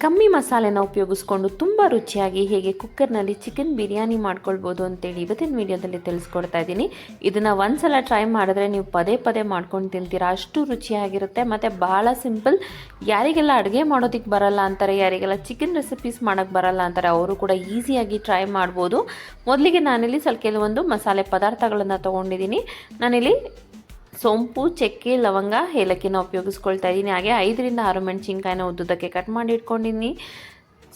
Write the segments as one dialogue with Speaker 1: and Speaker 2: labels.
Speaker 1: ಕಮ್ಮಿ ಮಸಾಲೆನ ಉಪಯೋಗಿಸ್ಕೊಂಡು ತುಂಬ ರುಚಿಯಾಗಿ ಹೇಗೆ ಕುಕ್ಕರ್ನಲ್ಲಿ ಚಿಕನ್ ಬಿರಿಯಾನಿ ಮಾಡ್ಕೊಳ್ಬೋದು ಅಂತೇಳಿ ಇವತ್ತಿನ ವೀಡಿಯೋದಲ್ಲಿ ತಿಳಿಸ್ಕೊಡ್ತಾ ಇದ್ದೀನಿ. ಇದನ್ನು ಒಂದ್ಸಲ ಟ್ರೈ ಮಾಡಿದ್ರೆ ನೀವು ಪದೇ ಪದೇ ಮಾಡ್ಕೊಂಡು ತಿಂತೀರಾ, ಅಷ್ಟು ರುಚಿಯಾಗಿರುತ್ತೆ ಮತ್ತು ಭಾಳ ಸಿಂಪಲ್. ಯಾರಿಗೆಲ್ಲ ಅಡುಗೆ ಮಾಡೋದಕ್ಕೆ ಬರಲ್ಲ ಅಂತಾರೆ, ಯಾರಿಗೆಲ್ಲ ಚಿಕನ್ ರೆಸಿಪೀಸ್ ಮಾಡೋಕ್ಕೆ ಬರಲ್ಲ ಅಂತಾರೆ, ಅವರು ಕೂಡ ಈಸಿಯಾಗಿ ಟ್ರೈ ಮಾಡ್ಬೋದು. ಮೊದಲಿಗೆ ನಾನಿಲ್ಲಿ ಸ್ವಲ್ಪ ಕೆಲವೊಂದು ಮಸಾಲೆ ಪದಾರ್ಥಗಳನ್ನು ತೊಗೊಂಡಿದ್ದೀನಿ. ನಾನಿಲ್ಲಿ ಸೋಂಪು, ಚಕ್ಕೆ, ಲವಂಗ, ಏಲಕ್ಕಿನ ಉಪಯೋಗಿಸ್ಕೊಳ್ತಾ ಇದ್ದೀನಿ. ಹಾಗೆ 5ರಿಂದ 6 ಮೆಣಸಿನ್ಕಾಯಿನ ಉದ್ದುದಕ್ಕೆ ಕಟ್ ಮಾಡಿ ಇಟ್ಕೊಂಡಿದ್ದೀನಿ.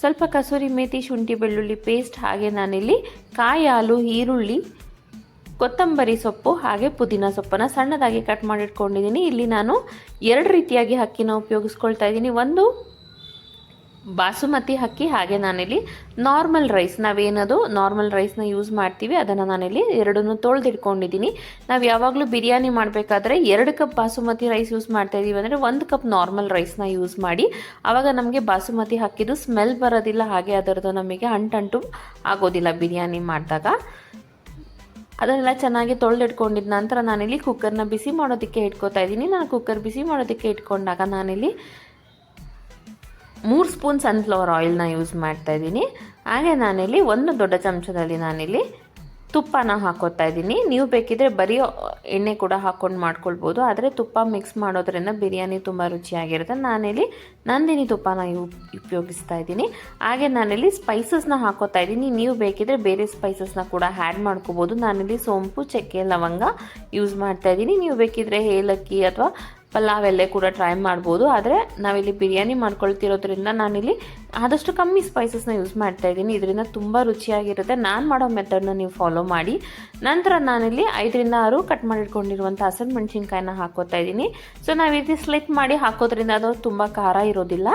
Speaker 1: ಸ್ವಲ್ಪ ಕಸೂರಿ ಮೇಥಿ, ಶುಂಠಿ ಬೆಳ್ಳುಳ್ಳಿ ಪೇಸ್ಟ್, ಹಾಗೆ ನಾನಿಲ್ಲಿ ಕಾಯಿ ಹಾಲು, ಈರುಳ್ಳಿ, ಕೊತ್ತಂಬರಿ ಸೊಪ್ಪು ಹಾಗೆ ಪುದೀನ ಸೊಪ್ಪನ್ನು ಸಣ್ಣದಾಗಿ ಕಟ್ ಮಾಡಿ ಇಟ್ಕೊಂಡಿದ್ದೀನಿ. ಇಲ್ಲಿ ನಾನು 2 ರೀತಿಯಾಗಿ ಅಕ್ಕಿನ ಉಪಯೋಗಿಸ್ಕೊಳ್ತಾ ಇದ್ದೀನಿ. ಒಂದು ಬಾಸುಮತಿ ಅಕ್ಕಿ, ಹಾಗೆ ನಾನಿಲ್ಲಿ ನಾರ್ಮಲ್ ರೈಸ್, ನಾವೇನದು ನಾರ್ಮಲ್ ರೈಸ್ನ ಯೂಸ್ ಮಾಡ್ತೀವಿ ಅದನ್ನು ನಾನಿಲ್ಲಿ ಎರಡನ್ನೂ ತೊಳೆದಿಟ್ಕೊಂಡಿದ್ದೀನಿ. ನಾವು ಯಾವಾಗಲೂ ಬಿರಿಯಾನಿ ಮಾಡಬೇಕಾದ್ರೆ 2 ಕಪ್ ಬಾಸುಮತಿ ರೈಸ್ ಯೂಸ್ ಮಾಡ್ತಾ ಇದ್ದೀವಿ ಅಂದರೆ 1 ಕಪ್ ನಾರ್ಮಲ್ ರೈಸ್ನ ಯೂಸ್ ಮಾಡಿ. ಆವಾಗ ನಮಗೆ ಬಾಸುಮತಿ ಅಕ್ಕಿದು ಸ್ಮೆಲ್ ಬರೋದಿಲ್ಲ, ಹಾಗೆ ಅದರದ್ದು ನಮಗೆ ಅಂಟಂಟು ಆಗೋದಿಲ್ಲ ಬಿರಿಯಾನಿ ಮಾಡಿದಾಗ. ಅದನ್ನೆಲ್ಲ ಚೆನ್ನಾಗಿ ತೊಳೆದಿಟ್ಕೊಂಡಿದ್ದ ನಂತರ ನಾನಿಲ್ಲಿ ಕುಕ್ಕರ್ನ ಬಿಸಿ ಮಾಡೋದಕ್ಕೆ ಇಟ್ಕೋತಾ ಇದ್ದೀನಿ. ನಾನು ಕುಕ್ಕರ್ ಬಿಸಿ ಮಾಡೋದಕ್ಕೆ ಇಟ್ಕೊಂಡಾಗ ನಾನಿಲ್ಲಿ 3 ಸ್ಪೂನ್ ಸನ್ಫ್ಲವರ್ ಆಯಿಲ್ನ ಯೂಸ್ ಮಾಡ್ತಾ ಇದ್ದೀನಿ. ಹಾಗೆ ನಾನಿಲ್ಲಿ 1 ದೊಡ್ಡ ಚಮಚದಲ್ಲಿ ನಾನಿಲ್ಲಿ ತುಪ್ಪನ ಹಾಕೋತಾ ಇದ್ದೀನಿ. ನೀವು ಬೇಕಿದ್ರೆ ಬರೀ ಎಣ್ಣೆ ಕೂಡ ಹಾಕ್ಕೊಂಡು ಮಾಡ್ಕೊಳ್ಬೋದು, ಆದರೆ ತುಪ್ಪ ಮಿಕ್ಸ್ ಮಾಡೋದ್ರಿಂದ ಬಿರಿಯಾನಿ ತುಂಬ ರುಚಿಯಾಗಿರುತ್ತೆ. ನಾನಿಲ್ಲಿ ನಂದಿನಿ ತುಪ್ಪನ ಉಪಯೋಗಿಸ್ತಾ ಇದ್ದೀನಿ. ಹಾಗೆ ನಾನಿಲ್ಲಿ ಸ್ಪೈಸಸ್ನ ಹಾಕೋತಾ ಇದ್ದೀನಿ. ನೀವು ಬೇಕಿದ್ರೆ ಬೇರೆ ಸ್ಪೈಸಸ್ನ ಕೂಡ ಆ್ಯಡ್ ಮಾಡ್ಕೋಬೋದು. ನಾನಿಲ್ಲಿ ಸೋಂಪು, ಚಕ್ಕೆ, ಲವಂಗ ಯೂಸ್ ಮಾಡ್ತಾ ಇದ್ದೀನಿ. ನೀವು ಬೇಕಿದ್ರೆ ಏಲಕ್ಕಿ ಅಥವಾ ಪಲಾವ್ ಎಲೆ ಕೂಡ ಟ್ರೈ ಮಾಡ್ಬೋದು, ಆದರೆ ನಾವಿಲ್ಲಿ ಬಿರಿಯಾನಿ ಮಾಡ್ಕೊಳ್ತಿರೋದ್ರಿಂದ ನಾನಿಲ್ಲಿ ಆದಷ್ಟು ಕಮ್ಮಿ ಸ್ಪೈಸಸ್ನ ಯೂಸ್ ಮಾಡ್ತಾ ಇದ್ದೀನಿ. ಇದರಿಂದ ತುಂಬ ರುಚಿಯಾಗಿರುತ್ತೆ. ನಾನು ಮಾಡೋ ಮೆಥಡ್ನ ನೀವು ಫಾಲೋ ಮಾಡಿ. ನಂತರ ನಾನಿಲ್ಲಿ 5ರಿಂದ 6 ಕಟ್ ಮಾಡಿಟ್ಕೊಂಡಿರುವಂಥ ಹಸಿರು ಮೆಣಸಿನ್ಕಾಯಿನ ಹಾಕೋತಾ ಇದ್ದೀನಿ. ಸೊ ನಾವು ಈ ರೀತಿ ಸ್ಲಿಟ್ ಮಾಡಿ ಹಾಕೋದ್ರಿಂದ ಅದು ತುಂಬ ಖಾರ ಇರೋದಿಲ್ಲ.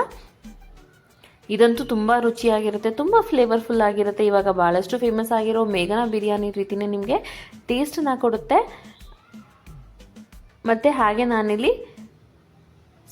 Speaker 1: ಇದಂತೂ ತುಂಬ ರುಚಿಯಾಗಿರುತ್ತೆ, ತುಂಬ ಫ್ಲೇವರ್ಫುಲ್ ಆಗಿರುತ್ತೆ. ಇವಾಗ ಭಾಳಷ್ಟು ಫೇಮಸ್ ಆಗಿರೋ ಮೇಘನಾ ಬಿರಿಯಾನಿ ರೀತಿಯೇ ನಿಮಗೆ ಟೇಸ್ಟನ್ನ ಕೊಡುತ್ತೆ. ಮತ್ತು ಹಾಗೆ ನಾನಿಲ್ಲಿ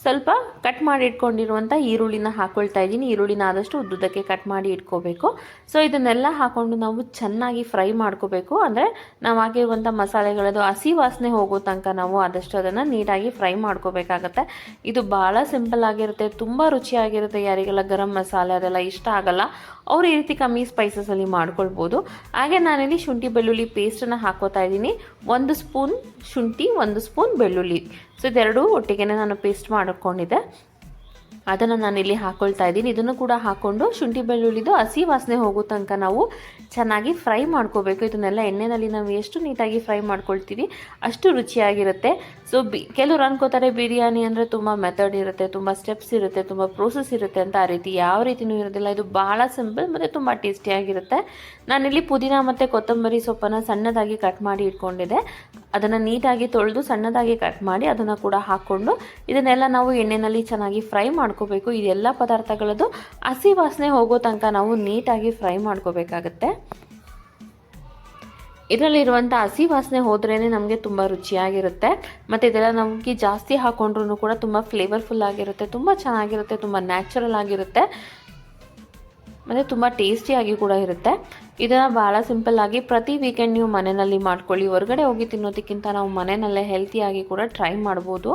Speaker 1: ಸ್ವಲ್ಪ ಕಟ್ ಮಾಡಿ ಇಟ್ಕೊಂಡಿರುವಂಥ ಈರುಳ್ಳಿನ ಹಾಕ್ಕೊಳ್ತಾ ಇದ್ದೀನಿ. ಈರುಳ್ಳಿನ ಆದಷ್ಟು ಉದ್ದುದಕ್ಕೆ ಕಟ್ ಮಾಡಿ ಇಟ್ಕೋಬೇಕು. ಸೊ ಇದನ್ನೆಲ್ಲ ಹಾಕ್ಕೊಂಡು ನಾವು ಚೆನ್ನಾಗಿ ಫ್ರೈ ಮಾಡ್ಕೋಬೇಕು. ಅಂದರೆ ನಾವು ಹಾಕಿರುವಂಥ ಮಸಾಲೆಗಳದ್ದು ಹಸಿ ವಾಸನೆ ಹೋಗೋ ತನಕ ನಾವು ಆದಷ್ಟು ಅದನ್ನು ನೀಟಾಗಿ ಫ್ರೈ ಮಾಡ್ಕೋಬೇಕಾಗತ್ತೆ. ಇದು ಭಾಳ ಸಿಂಪಲ್ ಆಗಿರುತ್ತೆ, ತುಂಬ ರುಚಿಯಾಗಿರುತ್ತೆ. ಯಾರಿಗೆಲ್ಲ ಗರಂ ಮಸಾಲೆ ಅದೆಲ್ಲ ಇಷ್ಟ ಆಗಲ್ಲ ಅವರು ಈ ರೀತಿ ಕಮ್ಮಿ ಸ್ಪೈಸಸಲ್ಲಿ ಮಾಡ್ಕೊಳ್ಬೋದು. ಹಾಗೆ ನಾನಿಲ್ಲಿ ಶುಂಠಿ ಬೆಳ್ಳುಳ್ಳಿ ಪೇಸ್ಟನ್ನು ಹಾಕೋತಾ ಇದ್ದೀನಿ. 1 ಸ್ಪೂನ್ ಶುಂಠಿ, 1 ಸ್ಪೂನ್ ಬೆಳ್ಳುಳ್ಳಿ, ಸೊ ಇದೆರಡು ಒಟ್ಟಿಗೆ ನಾನು ಪೇಸ್ಟ್ ಮಾಡ್ಕೊಂಡಿದ್ದೆ, ಅದನ್ನು ನಾನಿಲ್ಲಿ ಹಾಕ್ಕೊಳ್ತಾ ಇದ್ದೀನಿ. ಇದನ್ನು ಕೂಡ ಹಾಕ್ಕೊಂಡು ಶುಂಠಿ ಬೆಳ್ಳುಳ್ಳಿದು ಹಸಿ ವಾಸನೆ ಹೋಗೋ ತನಕ ನಾವು ಚೆನ್ನಾಗಿ ಫ್ರೈ ಮಾಡ್ಕೋಬೇಕು. ಇದನ್ನೆಲ್ಲ ಎಣ್ಣೆಯಲ್ಲಿ ನಾವು ಎಷ್ಟು ನೀಟಾಗಿ ಫ್ರೈ ಮಾಡ್ಕೊಳ್ತೀವಿ ಅಷ್ಟು ರುಚಿಯಾಗಿರುತ್ತೆ. ಸೊ ಕೆಲವ್ರು ಅನ್ಕೋತಾರೆ ಬಿರಿಯಾನಿ ಅಂದರೆ ತುಂಬ ಮೆಥಡ್ ಇರುತ್ತೆ, ತುಂಬ ಸ್ಟೆಪ್ಸ್ ಇರುತ್ತೆ, ತುಂಬ ಪ್ರೋಸೆಸ್ ಇರುತ್ತೆ ಅಂತ. ಆ ರೀತಿ ಯಾವ ರೀತಿಯೂ ಇರೋದಿಲ್ಲ. ಇದು ಭಾಳ ಸಿಂಪಲ್ ಮತ್ತು ತುಂಬ ಟೇಸ್ಟಿಯಾಗಿರುತ್ತೆ. ನಾನಿಲ್ಲಿ ಪುದೀನ ಮತ್ತು ಕೊತ್ತಂಬರಿ ಸೊಪ್ಪನ್ನು ಸಣ್ಣದಾಗಿ ಕಟ್ ಮಾಡಿ ಇಟ್ಕೊಂಡಿದ್ದೆ. ಅದನ್ನು ನೀಟಾಗಿ ತೊಳೆದು ಸಣ್ಣದಾಗಿ ಕಟ್ ಮಾಡಿ ಅದನ್ನು ಕೂಡ ಹಾಕ್ಕೊಂಡು ಇದನ್ನೆಲ್ಲ ನಾವು ಎಣ್ಣೆಯಲ್ಲಿ ಚೆನ್ನಾಗಿ ಫ್ರೈ ಮಾಡ್ಕೋಬೇಕು. ಇದೆಲ್ಲ ಪದಾರ್ಥಗಳದ್ದು ಹಸಿ ವಾಸನೆ ಹೋಗೋ ತನಕ ನಾವು ನೀಟಾಗಿ ಫ್ರೈ ಮಾಡ್ಕೋಬೇಕಾಗತ್ತೆ. ಇದರಲ್ಲಿರುವಂಥ ಹಸಿ ವಾಸನೆ ಹೋದ್ರೇ ನಮಗೆ ತುಂಬ ರುಚಿಯಾಗಿರುತ್ತೆ. ಮತ್ತು ಇದೆಲ್ಲ ನಮಗೆ ಜಾಸ್ತಿ ಹಾಕ್ಕೊಂಡ್ರೂ ಕೂಡ ತುಂಬ ಫ್ಲೇವರ್ಫುಲ್ ಆಗಿರುತ್ತೆ, ತುಂಬ ಚೆನ್ನಾಗಿರುತ್ತೆ, ತುಂಬ ನ್ಯಾಚುರಲ್ ಆಗಿರುತ್ತೆ ಮತ್ತು ತುಂಬ ಟೇಸ್ಟಿಯಾಗಿ ಕೂಡ ಇರುತ್ತೆ. ಇದನ್ನು ಭಾಳ ಸಿಂಪಲ್ಲಾಗಿ ಪ್ರತಿ ವೀಕೆಂಡ್ ನೀವು ಮನೆಯಲ್ಲಿ ಮಾಡ್ಕೊಳ್ಳಿ. ಹೊರಗಡೆ ಹೋಗಿ ತಿನ್ನೋದಕ್ಕಿಂತ ನಾವು ಮನೆಯಲ್ಲೇ ಹೆಲ್ತಿಯಾಗಿ ಕೂಡ ಟ್ರೈ ಮಾಡ್ಬೋದು.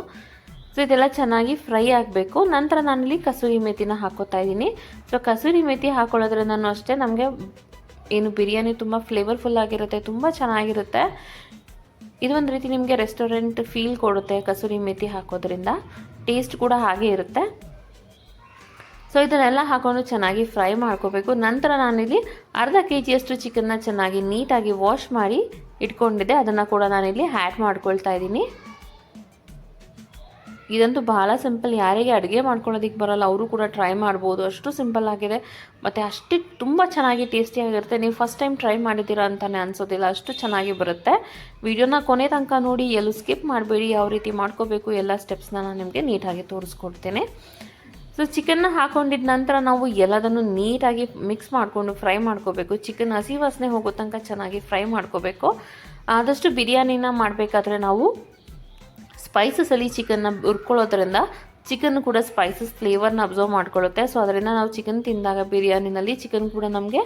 Speaker 1: ಸೊ ಇದೆಲ್ಲ ಚೆನ್ನಾಗಿ ಫ್ರೈ ಆಗಬೇಕು. ನಂತರ ನಾನಿಲ್ಲಿ ಕಸೂರಿ ಮೇಥಿನ ಹಾಕೋತಾ ಇದ್ದೀನಿ. ಸೊ ಕಸೂರಿ ಮೇಥಿ ಹಾಕೊಳ್ಳೋದ್ರಿಂದ ಅಷ್ಟೇ ನಮಗೆ ಏನು ಬಿರಿಯಾನಿ ತುಂಬ ಫ್ಲೇವರ್ಫುಲ್ ಆಗಿರುತ್ತೆ, ತುಂಬ ಚೆನ್ನಾಗಿರುತ್ತೆ. ಇದೊಂದು ರೀತಿ ನಿಮಗೆ ರೆಸ್ಟೋರೆಂಟ್ ಫೀಲ್ ಕೊಡುತ್ತೆ ಕಸೂರಿ ಮೇಥಿ ಹಾಕೋದ್ರಿಂದ. ಟೇಸ್ಟ್ ಕೂಡ ಹಾಗೆ ಇರುತ್ತೆ. ಸೊ ಇದನ್ನೆಲ್ಲ ಹಾಕೊಂಡು ಚೆನ್ನಾಗಿ ಫ್ರೈ ಮಾಡ್ಕೋಬೇಕು. ನಂತರ ನಾನಿಲ್ಲಿ ಅರ್ಧ kg ಚಿಕನ್ನ ಚೆನ್ನಾಗಿ ನೀಟಾಗಿ ವಾಶ್ ಮಾಡಿ ಇಟ್ಕೊಂಡಿದ್ದೆ, ಅದನ್ನು ಕೂಡ ನಾನಿಲ್ಲಿ ಆ್ಯಡ್ ಮಾಡ್ಕೊಳ್ತಾ ಇದ್ದೀನಿ. ಇದಂತೂ ಬಹಳ ಸಿಂಪಲ್, ಯಾರಿಗೆ ಅಡುಗೆ ಮಾಡ್ಕೊಳ್ಳೋದಕ್ಕೆ ಬರಲ್ಲ ಅವರು ಕೂಡ ಟ್ರೈ ಮಾಡ್ಬೋದು. ಅಷ್ಟು ಸಿಂಪಲ್ ಆಗಿದೆ ಮತ್ತು ಅಷ್ಟು ತುಂಬ ಚೆನ್ನಾಗಿ ಟೇಸ್ಟಿಯಾಗಿರುತ್ತೆ. ನೀವು ಫಸ್ಟ್ ಟೈಮ್ ಟ್ರೈ ಮಾಡಿದ್ದೀರಾ ಅಂತಲೇ ಅನಿಸೋದಿಲ್ಲ, ಅಷ್ಟು ಚೆನ್ನಾಗಿ ಬರುತ್ತೆ. ವಿಡಿಯೋನ ಕೊನೆ ತನಕ ನೋಡಿ, ಎಲ್ಲೂ ಸ್ಕಿಪ್ ಮಾಡಬೇಡಿ. ಯಾವ ರೀತಿ ಮಾಡ್ಕೋಬೇಕು ಎಲ್ಲ ಸ್ಟೆಪ್ಸ್ನ ನಾನು ನಿಮಗೆ ನೀಟಾಗಿ ತೋರಿಸ್ಕೊಡ್ತೇನೆ. ಸೊ ಚಿಕನ್ನ ಹಾಕೊಂಡಿದ ನಂತರ ನಾವು ಎಲ್ಲದನ್ನು ನೀಟಾಗಿ ಮಿಕ್ಸ್ ಮಾಡಿಕೊಂಡು ಫ್ರೈ ಮಾಡ್ಕೋಬೇಕು. ಚಿಕನ್ ಹಸಿ ವಾಸನೆ ಹೋಗೋ ತನಕ ಚೆನ್ನಾಗಿ ಫ್ರೈ ಮಾಡ್ಕೋಬೇಕು. ಆದಷ್ಟು ಬಿರಿಯಾನಿನ ಮಾಡಬೇಕಾದ್ರೆ ನಾವು ಸ್ಪೈಸಸಲ್ಲಿ ಚಿಕನ್ನ ಹುರ್ಕೊಳ್ಳೋದ್ರಿಂದ ಚಿಕನ್ ಕೂಡ ಸ್ಪೈಸಸ್ ಫ್ಲೇವರ್ನ ಅಬ್ಸರ್ವ್ ಮಾಡ್ಕೊಳ್ಳುತ್ತೆ. ಸೊ ಅದರಿಂದ ನಾವು ಚಿಕನ್ ತಿಂದಾಗ ಬಿರಿಯಾನಿನಲ್ಲಿ ಚಿಕನ್ ಕೂಡ ನಮಗೆ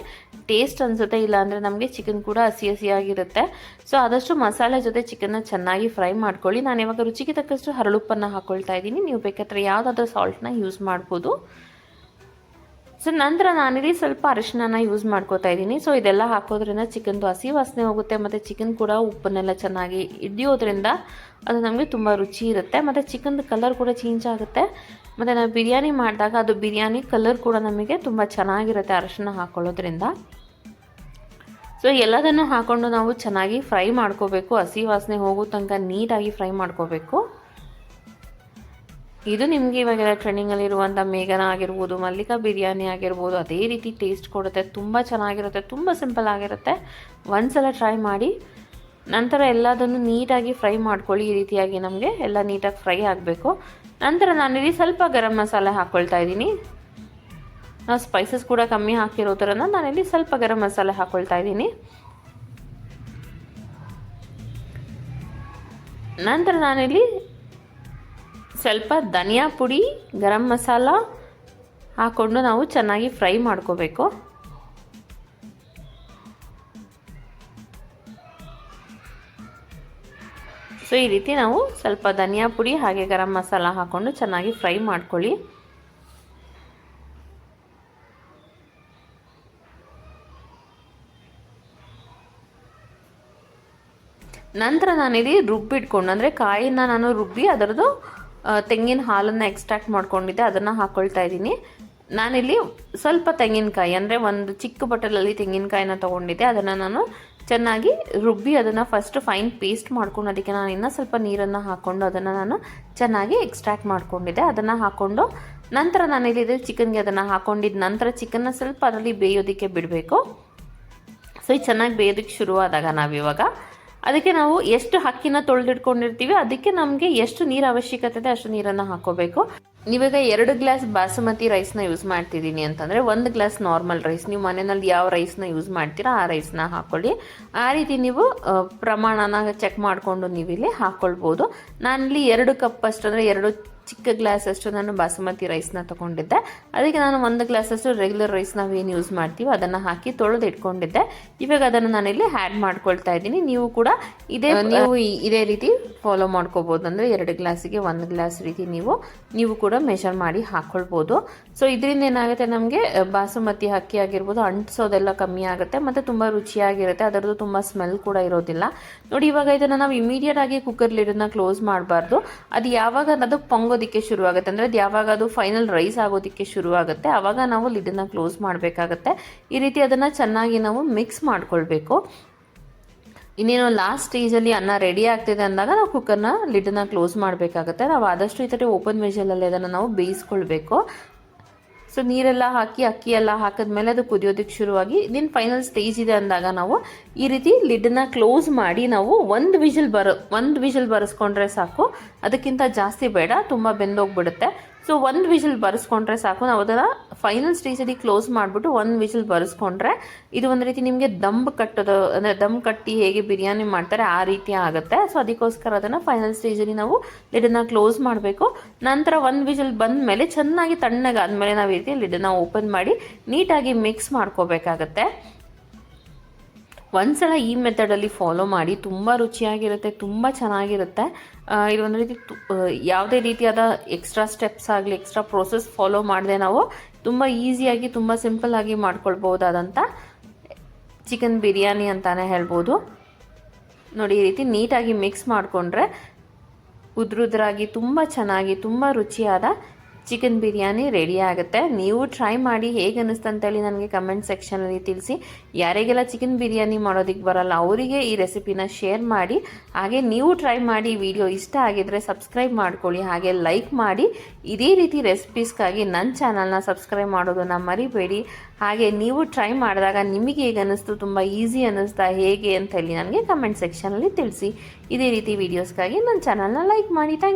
Speaker 1: ಟೇಸ್ಟ್ ಅನಿಸುತ್ತೆ, ಇಲ್ಲಾಂದರೆ ನಮಗೆ ಚಿಕನ್ ಕೂಡ ಹಸಿ ಹಸಿಯಾಗಿರುತ್ತೆ. ಸೊ ಆದಷ್ಟು ಮಸಾಲೆ ಜೊತೆ ಚಿಕನ್ನ ಚೆನ್ನಾಗಿ ಫ್ರೈ ಮಾಡ್ಕೊಳ್ಳಿ. ನಾನು ಇವಾಗ ರುಚಿಗೆ ತಕ್ಕಷ್ಟು ಹರಳುಪ್ಪನ್ನು ಹಾಕ್ಕೊಳ್ತಾ ಇದ್ದೀನಿ. ನೀವು ಬೇಕಾದರೆ ಯಾವುದಾದ್ರೂ ಸಾಲ್ಟ್ನ ಯೂಸ್ ಮಾಡ್ಬೋದು. ಸೊ ನಂತರ ನಾನಿಲ್ಲಿ ಸ್ವಲ್ಪ ಅರಿಶಿನ ಯೂಸ್ ಮಾಡ್ಕೋತಾ ಇದ್ದೀನಿ. ಸೊ ಇದೆಲ್ಲ ಹಾಕೋದ್ರಿಂದ ಚಿಕನ್ದು ಹಸಿ ವಾಸನೆ ಹೋಗುತ್ತೆ, ಮತ್ತು ಚಿಕನ್ ಕೂಡ ಉಪ್ಪನ್ನೆಲ್ಲ ಚೆನ್ನಾಗಿ ಹಿಡಿಯೋದ್ರಿಂದ ಅದು ನಮಗೆ ತುಂಬ ರುಚಿ ಇರುತ್ತೆ, ಮತ್ತು ಚಿಕನ್ದು ಕಲರ್ ಕೂಡ ಚೇಂಜ್ ಆಗುತ್ತೆ. ಮತ್ತು ನಾವು ಬಿರಿಯಾನಿ ಮಾಡಿದಾಗ ಅದು ಬಿರಿಯಾನಿ ಕಲರ್ ಕೂಡ ನಮಗೆ ತುಂಬ ಚೆನ್ನಾಗಿರುತ್ತೆ ಅರಿಶಿನ ಹಾಕೊಳ್ಳೋದ್ರಿಂದ. ಸೊ ಎಲ್ಲದನ್ನು ಹಾಕ್ಕೊಂಡು ನಾವು ಚೆನ್ನಾಗಿ ಫ್ರೈ ಮಾಡ್ಕೋಬೇಕು, ಹಸಿ ವಾಸನೆ ಹೋಗೋ ತನಕ ನೀಟಾಗಿ ಫ್ರೈ ಮಾಡ್ಕೋಬೇಕು. ಇದು ನಿಮಗೆ ಇವಾಗೆಲ್ಲ ಟ್ರೆಂಡಿಂಗಲ್ಲಿರುವಂಥ ಮೇಘನ ಆಗಿರ್ಬೋದು, ಮಲ್ಲಿಕಾ ಬಿರಿಯಾನಿ ಆಗಿರ್ಬೋದು, ಅದೇ ರೀತಿ ಟೇಸ್ಟ್ ಕೊಡುತ್ತೆ, ತುಂಬ ಚೆನ್ನಾಗಿರುತ್ತೆ, ತುಂಬ ಸಿಂಪಲ್ ಆಗಿರುತ್ತೆ. ಒಂದ್ಸಲ ಟ್ರೈ ಮಾಡಿ. ನಂತರ ಎಲ್ಲದನ್ನು ನೀಟಾಗಿ ಫ್ರೈ ಮಾಡ್ಕೊಳ್ಳಿ. ಈ ರೀತಿಯಾಗಿ ನಮಗೆ ಎಲ್ಲ ನೀಟಾಗಿ ಫ್ರೈ ಆಗಬೇಕು. ನಂತರ ನಾನಿಲ್ಲಿ ಸ್ವಲ್ಪ ಗರಂ ಮಸಾಲೆ ಹಾಕ್ಕೊಳ್ತಾ ಇದ್ದೀನಿ. ನಾವು ಸ್ಪೈಸಸ್ ಕೂಡ ಕಮ್ಮಿ ಹಾಕಿರೋದ್ರಿಂದ ನಾನಿಲ್ಲಿ ಸ್ವಲ್ಪ ಗರಂ ಮಸಾಲೆ ಹಾಕ್ಕೊಳ್ತಾ ಇದ್ದೀನಿ. ನಂತರ ನಾನಿಲ್ಲಿ ಸ್ವಲ್ಪ ಧನಿಯಾ ಪುಡಿ, ಗರಂ ಮಸಾಲ ಹಾಕ್ಕೊಂಡು ನಾವು ಚೆನ್ನಾಗಿ ಫ್ರೈ ಮಾಡ್ಕೋಬೇಕು. ಸೊ ಈ ರೀತಿ ನಾವು ಸ್ವಲ್ಪ ಧನಿಯಾ ಪುಡಿ ಹಾಗೆ ಗರಂ ಮಸಾಲ ಹಾಕ್ಕೊಂಡು ಚೆನ್ನಾಗಿ ಫ್ರೈ ಮಾಡ್ಕೊಳ್ಳಿ. ನಂತರ ನಾನಿಲ್ಲಿ ರುಬ್ಬಿಟ್ಕೊಂಡು, ಅಂದರೆ ಕಾಯಿನ ನಾನು ರುಬ್ಬಿ ಅದರದ್ದು ತೆಂಗಿನ ಹಾಲನ್ನು ಎಕ್ಸ್ಟ್ರಾಕ್ಟ್ ಮಾಡ್ಕೊಂಡಿದ್ದೆ, ಅದನ್ನು ಹಾಕ್ಕೊಳ್ತಾ ಇದ್ದೀನಿ. ನಾನಿಲ್ಲಿ ಸ್ವಲ್ಪ ತೆಂಗಿನಕಾಯಿ, ಅಂದರೆ ಒಂದು ಚಿಕ್ಕ ಬಟ್ಟಲಲ್ಲಿ ತೆಂಗಿನಕಾಯಿನ ತೊಗೊಂಡಿದ್ದೆ, ಅದನ್ನು ನಾನು ಚೆನ್ನಾಗಿ ರುಬ್ಬಿ ಅದನ್ನು ಫಸ್ಟ್ ಫೈನ್ ಪೇಸ್ಟ್ ಮಾಡ್ಕೊಂಡು ಅದಕ್ಕೆ ನಾನು ಇನ್ನೂ ಸ್ವಲ್ಪ ನೀರನ್ನು ಹಾಕ್ಕೊಂಡು ಅದನ್ನು ನಾನು ಚೆನ್ನಾಗಿ ಎಕ್ಸ್ಟ್ರಾಕ್ಟ್ ಮಾಡ್ಕೊಂಡಿದ್ದೆ. ಅದನ್ನು ಹಾಕ್ಕೊಂಡು ನಂತರ ನಾನಿಲ್ಲಿ ಚಿಕನ್ಗೆ ಅದನ್ನು ಹಾಕ್ಕೊಂಡಿದ್ದ ನಂತರ ಚಿಕನ್ನ ಸ್ವಲ್ಪ ಅದರಲ್ಲಿ ಬೇಯೋದಕ್ಕೆ ಬಿಡಬೇಕು. ಸೊ ಇದು ಚೆನ್ನಾಗಿ ಬೇಯೋದಕ್ಕೆ ಶುರುವಾದಾಗ ನಾವಿವಾಗ ಅದಕ್ಕೆ ನಾವು ಎಷ್ಟು ಅಕ್ಕಿನ ತೊಳೆದಿಟ್ಕೊಂಡಿರ್ತೀವಿ ಅದಕ್ಕೆ ನಮಗೆ ಎಷ್ಟು ನೀರು ಅವಶ್ಯಕತೆ ಇದೆ ಅಷ್ಟು ನೀರನ್ನು ಹಾಕೋಬೇಕು. ನೀವಾಗ 2 ಗ್ಲಾಸ್ ಬಾಸುಮತಿ ರೈಸ್ನ ಯೂಸ್ ಮಾಡ್ತಿದ್ದೀನಿ ಅಂತಂದರೆ 1 ಗ್ಲಾಸ್ ನಾರ್ಮಲ್ ರೈಸ್, ನೀವು ಮನೆಯಲ್ಲಿ ಯಾವ ರೈಸ್ನ ಯೂಸ್ ಮಾಡ್ತೀರಾ ಆ ರೈಸ್ನ ಹಾಕ್ಕೊಳ್ಳಿ. ಆ ರೀತಿ ನೀವು ಪ್ರಮಾಣನ ಚೆಕ್ ಮಾಡಿಕೊಂಡು ನೀವಿಲ್ಲಿ ಹಾಕ್ಕೊಳ್ಬೋದು. ನಾನಿಲ್ಲಿ 2 ಕಪ್ ಅಷ್ಟು, ಅಂದರೆ 2 ಚಿಕ್ಕ ಗ್ಲಾಸ್ ಅಷ್ಟು ನಾನು ಬಾಸುಮತಿ ರೈಸ್ನ ತೊಗೊಂಡಿದ್ದೆ. ಅದಕ್ಕೆ ನಾನು 1 ಗ್ಲಾಸ್ ಅಷ್ಟು ರೆಗ್ಯುಲರ್ ರೈಸ್ ನಾವೇನು ಯೂಸ್ ಮಾಡ್ತೀವಿ ಅದನ್ನು ಹಾಕಿ ತೊಳೆದು ಇಟ್ಕೊಂಡಿದ್ದೆ. ಇವಾಗ ಅದನ್ನು ನಾನಿಲ್ಲಿ ಆ್ಯಡ್ ಮಾಡ್ಕೊಳ್ತಾ ಇದ್ದೀನಿ. ನೀವು ಕೂಡ ಇದೇ ರೀತಿ ಫಾಲೋ ಮಾಡ್ಕೋಬೋದು. ಅಂದರೆ 2 ಗ್ಲಾಸಿಗೆ 1 ಗ್ಲಾಸ್ ರೀತಿ ನೀವು ಕೂಡ ಮೆಷರ್ ಮಾಡಿ ಹಾಕ್ಕೊಳ್ಬೋದು. ಸೊ ಇದರಿಂದ ಏನಾಗುತ್ತೆ, ನಮಗೆ ಬಾಸುಮತಿ ಅಕ್ಕಿ ಆಗಿರ್ಬೋದು ಅಂಟಿಸೋದೆಲ್ಲ ಕಮ್ಮಿ ಆಗುತ್ತೆ, ಮತ್ತು ತುಂಬ ರುಚಿಯಾಗಿರುತ್ತೆ, ಅದರದ್ದು ತುಂಬ ಸ್ಮೆಲ್ ಕೂಡ ಇರೋದಿಲ್ಲ. ನೋಡಿ ಇವಾಗ ಇದನ್ನು ನಾವು ಇಮಿಡಿಯೇಟ್ ಆಗಿ ಕುಕ್ಕರ್ ಲಿಡನ್ನ ಕ್ಲೋಸ್ ಮಾಡಬಾರ್ದು. ಅದು ಯಾವಾಗ ಅದು ಪೊಂಗೋದಿಕ್ಕೆ ಶುರು ಆಗುತ್ತೆ, ಅಂದರೆ ಅದು ಯಾವಾಗ ಅದು ಫೈನಲ್ ರೈಸ್ ಆಗೋದಕ್ಕೆ ಶುರು ಆಗುತ್ತೆ ಆವಾಗ ನಾವು ಲಿಡನ್ನ ಕ್ಲೋಸ್ ಮಾಡಬೇಕಾಗತ್ತೆ. ಈ ರೀತಿ ಅದನ್ನು ಚೆನ್ನಾಗಿ ನಾವು ಮಿಕ್ಸ್ ಮಾಡ್ಕೊಳ್ಬೇಕು. ಇನ್ನೇನು ಲಾಸ್ಟ್ ಸ್ಟೇಜಲ್ಲಿ ಅನ್ನ ರೆಡಿ ಆಗ್ತಿದೆ ಅಂದಾಗ ನಾವು ಕುಕ್ಕರ್ನ ಲಿಡನ್ನ ಕ್ಲೋಸ್ ಮಾಡಬೇಕಾಗತ್ತೆ. ನಾವು ಆದಷ್ಟು ಈ ಥರ ಓಪನ್ ವೆಜಲಲ್ಲಿ ಅದನ್ನು ನಾವು ಬೇಯಿಸ್ಕೊಳ್ಬೇಕು. ಸೊ ನೀರೆಲ್ಲ ಹಾಕಿ ಅಕ್ಕಿ ಎಲ್ಲ ಹಾಕಿದ್ಮೇಲೆ ಅದು ಕುದಿಯೋದಕ್ಕೆ ಶುರುವಾಗಿ ಇದೇನು ಫೈನಲ್ ಸ್ಟೇಜ್ ಇದೆ ಅಂದಾಗ ನಾವು ಈ ರೀತಿ ಲಿಡ್ನ ಕ್ಲೋಸ್ ಮಾಡಿ ನಾವು ಒಂದು ವಿಷಲ್ ಬರೆಸ್ಕೊಂಡ್ರೆ ಸಾಕು. ಅದಕ್ಕಿಂತ ಜಾಸ್ತಿ ಬೇಡ, ತುಂಬ ಬೆಂದೋಗ್ಬಿಡುತ್ತೆ. ಸೊ 1 ವಿಷಲ್ ಬರೆಸ್ಕೊಂಡ್ರೆ ಸಾಕು. ನಾವು ಅದನ್ನು ಫೈನಲ್ ಸ್ಟೇಜಲ್ಲಿ ಕ್ಲೋಸ್ ಮಾಡಿಬಿಟ್ಟು 1 ವಿಷಲ್ ಬರೆಸ್ಕೊಂಡ್ರೆ ಇದು ಒಂದು ರೀತಿ ನಿಮಗೆ ದಮ್ ಕಟ್ಟಿ ಹೇಗೆ ಬಿರಿಯಾನಿ ಮಾಡ್ತಾರೆ ಆ ರೀತಿ ಆಗುತ್ತೆ. ಸೊ ಅದಕ್ಕೋಸ್ಕರ ಅದನ್ನು ಫೈನಲ್ ಸ್ಟೇಜಲ್ಲಿ ನಾವು ಲಿಡನ್ನ ಕ್ಲೋಸ್ ಮಾಡಬೇಕು. ನಂತರ 1 ವಿಷಲ್ ಬಂದ ಮೇಲೆ ಚೆನ್ನಾಗಿ ತಣ್ಣಗಾದ್ಮೇಲೆ ನಾವು ಈ ರೀತಿ ಲಿಡನ್ನ ಓಪನ್ ಮಾಡಿ ನೀಟಾಗಿ ಮಿಕ್ಸ್ ಮಾಡ್ಕೋಬೇಕಾಗತ್ತೆ. ಒಂದ್ಸಲ ಈ ಮೆಥಡಲ್ಲಿ ಫಾಲೋ ಮಾಡಿ, ತುಂಬ ರುಚಿಯಾಗಿರುತ್ತೆ, ತುಂಬ ಚೆನ್ನಾಗಿರುತ್ತೆ. ಇದು ಒಂದು ರೀತಿ ಯಾವುದೇ ರೀತಿಯಾದ ಎಕ್ಸ್ಟ್ರಾ ಸ್ಟೆಪ್ಸ್ ಆಗಲಿ ಎಕ್ಸ್ಟ್ರಾ ಪ್ರೋಸೆಸ್ ಫಾಲೋ ಮಾಡದೆ ನಾವು ತುಂಬ ಈಸಿಯಾಗಿ ತುಂಬ ಸಿಂಪಲ್ಲಾಗಿ ಮಾಡ್ಕೊಳ್ಬೋದಾದಂಥ ಚಿಕನ್ ಬಿರಿಯಾನಿ ಅಂತಲೇ ಹೇಳ್ಬೋದು. ನೋಡಿ ಈ ರೀತಿ ನೀಟಾಗಿ ಮಿಕ್ಸ್ ಮಾಡಿಕೊಂಡ್ರೆ ಉದ್ರುದ್ರಾಗಿ ತುಂಬ ಚೆನ್ನಾಗಿ ತುಂಬ ರುಚಿಯಾದ ಚಿಕನ್ ಬಿರಿಯಾನಿ ರೆಡಿ ಆಗುತ್ತೆ. ನೀವು ಟ್ರೈ ಮಾಡಿ ಹೇಗೆ ಅನ್ನಿಸ್ತು ಅಂತೇಳಿ ನನಗೆ ಕಮೆಂಟ್ ಸೆಕ್ಷನಲ್ಲಿ ತಿಳಿಸಿ. ಯಾರಿಗೆಲ್ಲ ಚಿಕನ್ ಬಿರಿಯಾನಿ ಮಾಡೋದಕ್ಕೆ ಬರಲ್ಲ ಅವರಿಗೆ ಈ ರೆಸಿಪಿನ ಶೇರ್ ಮಾಡಿ. ಹಾಗೆ ನೀವು ಟ್ರೈ ಮಾಡಿ. ವಿಡಿಯೋ ಇಷ್ಟ ಆಗಿದ್ರೆ ಸಬ್ಸ್ಕ್ರೈಬ್ ಮಾಡ್ಕೊಳ್ಳಿ, ಹಾಗೆ ಲೈಕ್ ಮಾಡಿ. ಇದೇ ರೀತಿ ರೆಸಿಪೀಸ್ಗಾಗಿ ನನ್ನ ಚಾನಲ್ನ ಸಬ್ಸ್ಕ್ರೈಬ್ ಮಾಡೋದನ್ನು ಮರಿಬೇಡಿ. ಹಾಗೆ ನೀವು ಟ್ರೈ ಮಾಡಿದಾಗ ನಿಮಗೆ ಹೇಗೆ ಅನ್ನಿಸ್ತು, ತುಂಬ ಈಸಿ ಅನ್ನಿಸ್ತಾ ಹೇಗೆ ಅಂತ ಹೇಳಿ ನನಗೆ ಕಮೆಂಟ್ ಸೆಕ್ಷನಲ್ಲಿ ತಿಳಿಸಿ. ಇದೇ ರೀತಿ ವೀಡಿಯೋಸ್ಗಾಗಿ ನನ್ನ ಚಾನಲ್ನ ಲೈಕ್ ಮಾಡಿ. Thank you.